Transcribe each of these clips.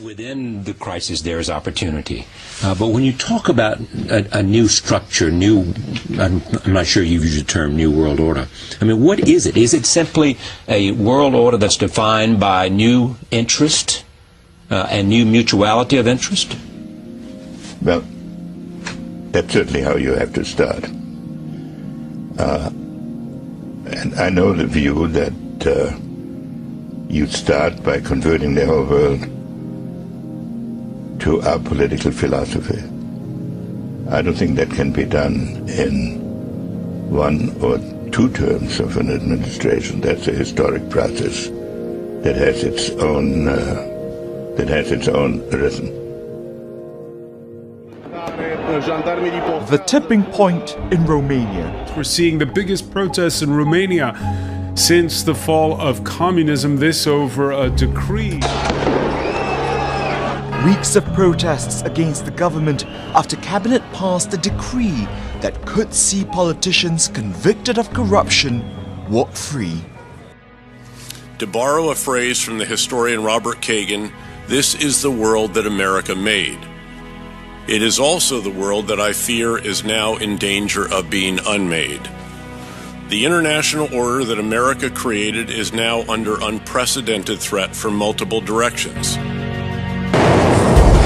Within the crisis, there is opportunity. But when you talk about a new structure, I'm not sure you've used the term new world order. I mean, what is it? Is it simply a world order that's defined by new interest and new mutuality of interest? Well, that's certainly how you have to start. And I know the view that you start by converting the whole world to our political philosophy. I don't think that can be done in 1 or 2 terms of an administration. That's a historic process that has its own rhythm. The tipping point in Romania. We're seeing the biggest protests in Romania since the fall of communism, this over a decree. Weeks of protests against the government after cabinet passed a decree that could see politicians convicted of corruption walk free. To borrow a phrase from the historian Robert Kagan, this is the world that America made. It is also the world that I fear is now in danger of being unmade. The international order that America created is now under unprecedented threat from multiple directions.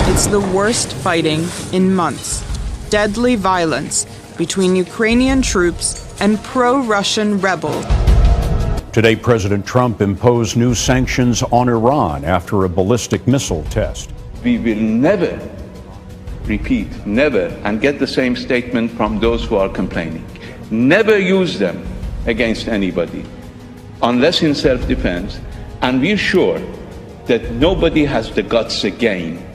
It's the worst fighting in months. Deadly violence between Ukrainian troops and pro-Russian rebels. Today, President Trump imposed new sanctions on Iran after a ballistic missile test. We will never repeat, never, and get the same statement from those who are complaining. Never use them against anybody, unless in self-defense, and we're sure that nobody has the guts again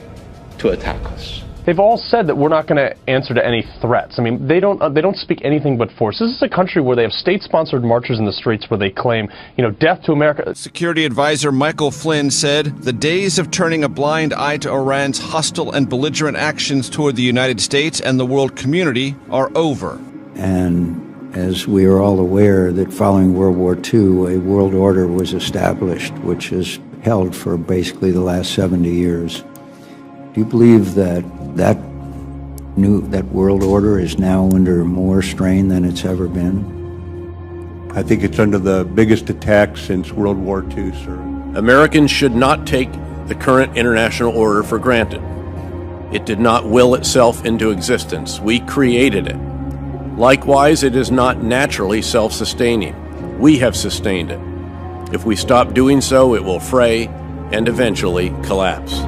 to attack us. They've all said that we're not going to answer to any threats. I mean, they don't speak anything but force. This is a country where they have state-sponsored marches in the streets where they claim, death to America. Security advisor Michael Flynn said the days of turning a blind eye to Iran's hostile and belligerent actions toward the United States and the world community are over. And as we are all aware, that following World War II, a world order was established, which has held for basically the last 70 years. Do you believe that world order is now under more strain than it's ever been? I think it's under the biggest attack since World War II, sir. Americans should not take the current international order for granted. It did not will itself into existence. We created it. Likewise, it is not naturally self-sustaining. We have sustained it. If we stop doing so, it will fray and eventually collapse.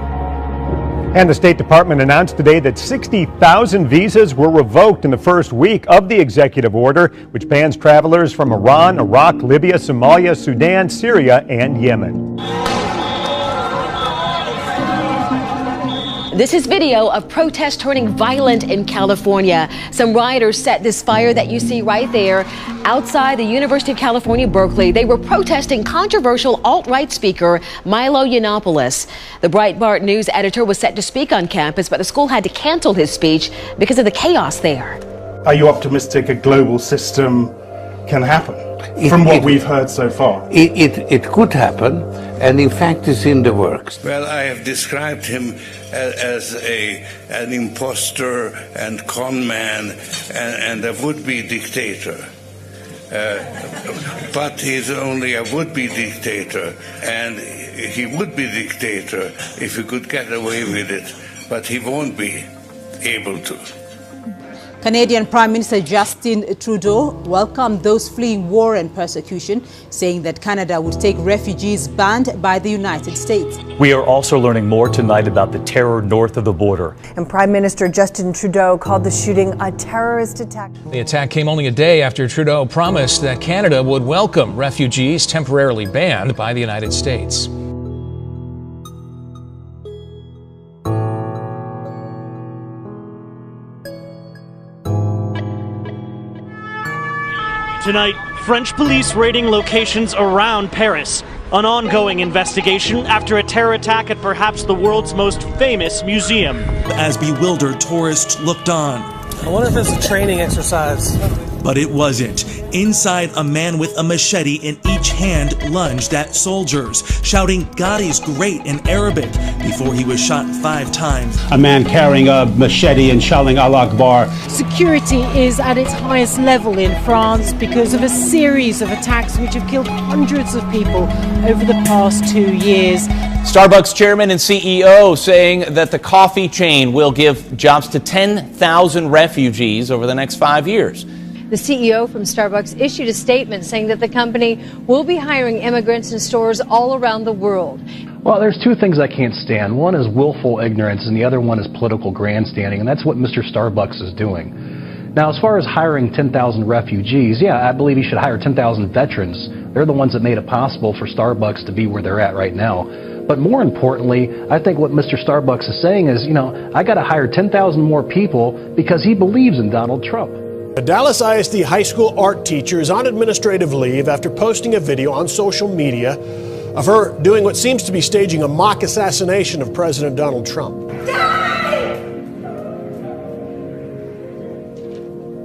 And the State Department announced today that 60,000 visas were revoked in the first week of the executive order, which bans travelers from Iran, Iraq, Libya, Somalia, Sudan, Syria, and Yemen. This is video of protests turning violent in California. Some rioters set this fire that you see right there outside the University of California, Berkeley. They were protesting controversial alt-right speaker Milo Yiannopoulos. The Breitbart News editor was set to speak on campus, but the school had to cancel his speech because of the chaos there. Are you optimistic a global system can happen? From what we've heard so far. It could happen, and in fact is in the works. Well, I have described him as an imposter and con man and a would-be dictator. But he's only a would-be dictator, and he would be dictator if he could get away with it, but he won't be able to. Canadian Prime Minister Justin Trudeau welcomed those fleeing war and persecution, saying that Canada would take refugees banned by the United States. We are also learning more tonight about the terror north of the border. And Prime Minister Justin Trudeau called the shooting a terrorist attack. The attack came only a day after Trudeau promised that Canada would welcome refugees temporarily banned by the United States. Tonight, French police raiding locations around Paris. An ongoing investigation after a terror attack at perhaps the world's most famous museum. As bewildered tourists looked on. I wonder if it's a training exercise. But it wasn't. Inside, a man with a machete in each hand lunged at soldiers, shouting "God is great" in Arabic before he was shot 5 times. A man carrying a machete and shouting Allah Akbar. Security is at its highest level in France because of a series of attacks which have killed hundreds of people over the past 2 years. Starbucks chairman and CEO saying that the coffee chain will give jobs to 10,000 refugees over the next 5 years. The CEO from Starbucks issued a statement saying that the company will be hiring immigrants in stores all around the world. Well, there's 2 things I can't stand. One is willful ignorance, and the other one is political grandstanding, and that's what Mr. Starbucks is doing. Now, as far as hiring 10,000 refugees, yeah, I believe he should hire 10,000 veterans. They're the ones that made it possible for Starbucks to be where they're at right now. But more importantly, I think what Mr. Starbucks is saying is, I got to hire 10,000 more people because he believes in Donald Trump. A Dallas ISD high school art teacher is on administrative leave after posting a video on social media of her doing what seems to be staging a mock assassination of President Donald Trump.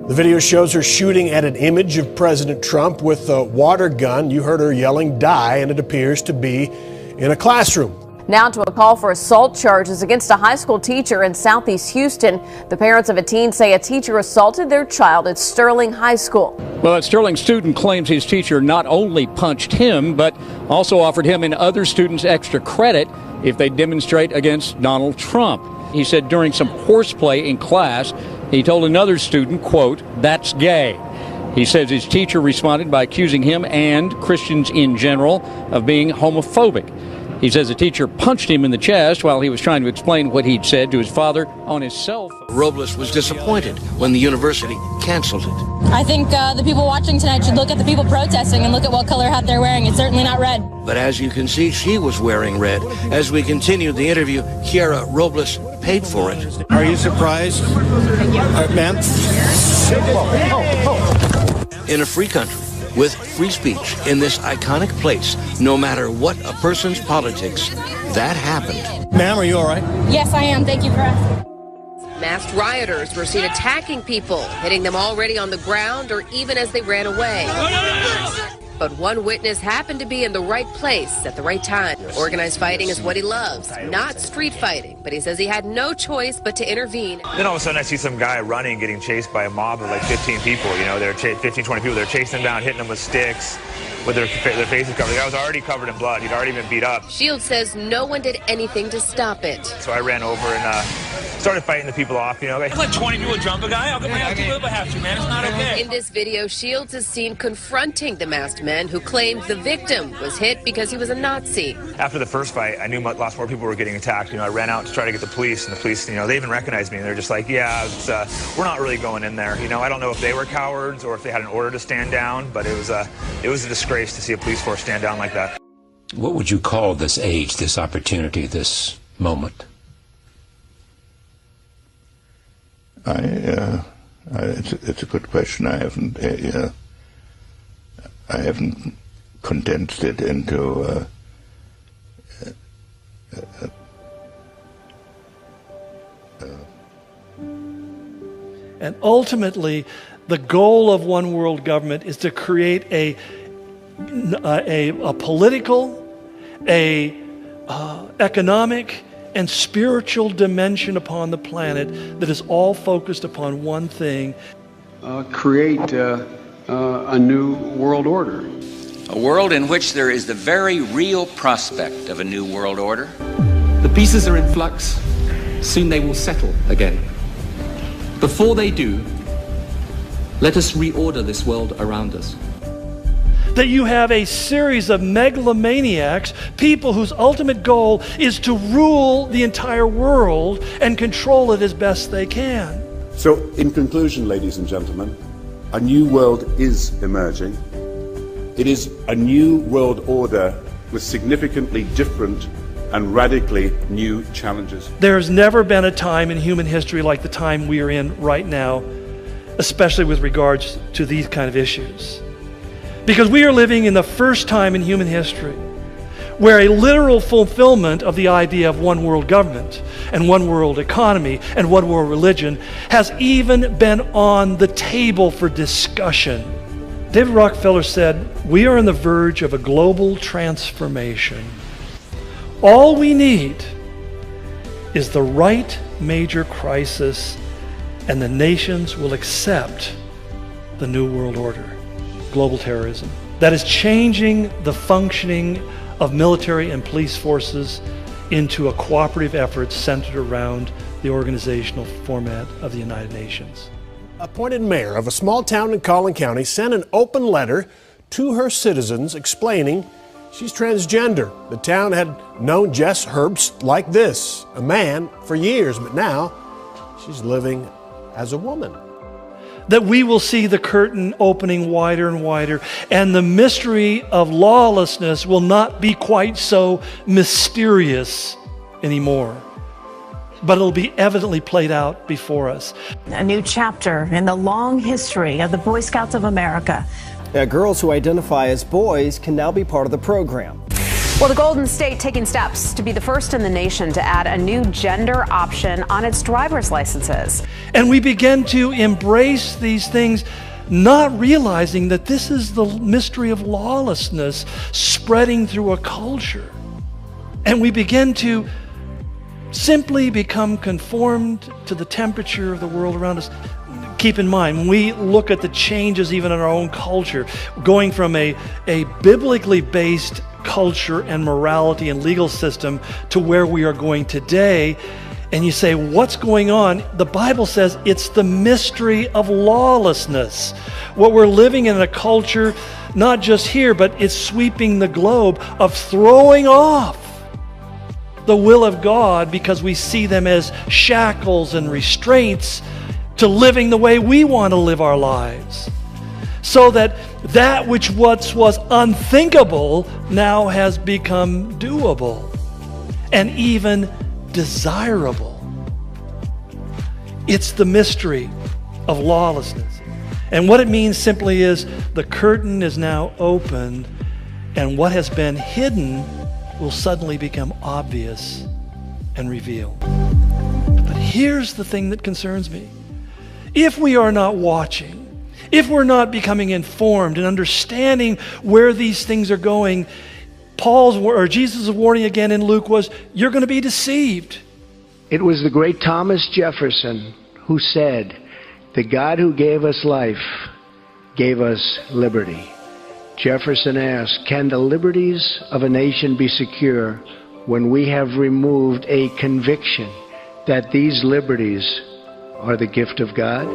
The video shows her shooting at an image of President Trump with a water gun. You heard her yelling, "Die," and it appears to be in a classroom. Now to a call for assault charges against a high school teacher in Southeast Houston. The parents of a teen say a teacher assaulted their child at Sterling High School. Well, that Sterling student claims his teacher not only punched him, but also offered him and other students extra credit if they demonstrate against Donald Trump. He said during some horseplay in class, he told another student, quote, "That's gay." He says his teacher responded by accusing him and Christians in general of being homophobic. He says the teacher punched him in the chest while he was trying to explain what he'd said to his father on his cell phone. Robles was disappointed when the university canceled it. I think the people watching tonight should look at the people protesting and look at what color hat they're wearing. It's certainly not red. But as you can see, she was wearing red. As we continued the interview, Kiara Robles paid for it. Are you surprised, ma'am? In a free country, with free speech in this iconic place, no matter what a person's politics, that happened. Ma'am, are you all right? Yes, I am. Thank you for asking. Masked rioters were seen attacking people, hitting them already on the ground or even as they ran away. But one witness happened to be in the right place at the right time. Organized fighting is what he loves, not street fighting. But he says he had no choice but to intervene. Then all of a sudden I see some guy running, getting chased by a mob of like 15 people. They're 15, 20 people. They're chasing him down, hitting him with sticks, with their faces covered. The guy was already covered in blood. He'd already been beat up. Shields says no one did anything to stop it. So I ran over and started fighting the people off. Like, let 20 people jump a guy. I'll do it if I have to, man. It's not okay. In this video, Shields is seen confronting the masked men who claimed the victim was hit because he was a Nazi. After the first fight, I knew lots more people were getting attacked. I ran out to try to get the police, and the police, they even recognized me, and they're just like, yeah, we're not really going in there. I don't know if they were cowards or if they had an order to stand down, but it was a disgrace to see a police force stand down like that. What would you call this age, this opportunity, this moment? It's a good question. I haven't condensed it into and ultimately, the goal of one world government is to create a political, economic, and spiritual dimension upon the planet that is all focused upon one thing. Create a new world order. A world in which there is the very real prospect of a new world order. The pieces are in flux. Soon they will settle again. Before they do, let us reorder this world around us. That you have a series of megalomaniacs, people whose ultimate goal is to rule the entire world and control it as best they can. So, in conclusion, ladies and gentlemen, a new world is emerging. It is a new world order with significantly different and radically new challenges. There's never been a time in human history like the time we are in right now, especially with regards to these kind of issues. Because we are living in the first time in human history where a literal fulfillment of the idea of one world government and one world economy and one world religion has even been on the table for discussion. David Rockefeller said, "We are on the verge of a global transformation. All we need is the right major crisis, and the nations will accept the New World Order, global terrorism, that is changing the functioning of military and police forces into a cooperative effort centered around the organizational format of the United Nations." Appointed mayor of a small town in Collin County sent an open letter to her citizens explaining she's transgender. The town had known Jess Herbst like this, a man, for years, but now she's living as a woman. That we will see the curtain opening wider and wider, and the mystery of lawlessness will not be quite so mysterious anymore, but it'll be evidently played out before us. A new chapter in the long history of the Boy Scouts of America. Girls who identify as boys can now be part of the program. Well, the Golden State taking steps to be the first in the nation to add a new gender option on its driver's licenses. And we begin to embrace these things, not realizing that this is the mystery of lawlessness spreading through a culture. And we begin to simply become conformed to the temperature of the world around us. Keep in mind, when we look at the changes even in our own culture, going from a biblically based culture and morality and legal system to where we are going today, and you say, what's going on? The Bible says it's the mystery of lawlessness. What we're living in a culture, not just here, but it's sweeping the globe, of throwing off the will of God because we see them as shackles and restraints to living the way we want to live our lives. So that which once was unthinkable now has become doable and even desirable. It's the mystery of lawlessness. And what it means simply is the curtain is now open, and what has been hidden will suddenly become obvious and revealed. But here's the thing that concerns me. If we are not watching, if we're not becoming informed and understanding where these things are going, Jesus' warning again in Luke was, you're going to be deceived. It was the great Thomas Jefferson who said, "The God who gave us life gave us liberty." Jefferson asked, can the liberties of a nation be secure when we have removed a conviction that these liberties are the gift of God?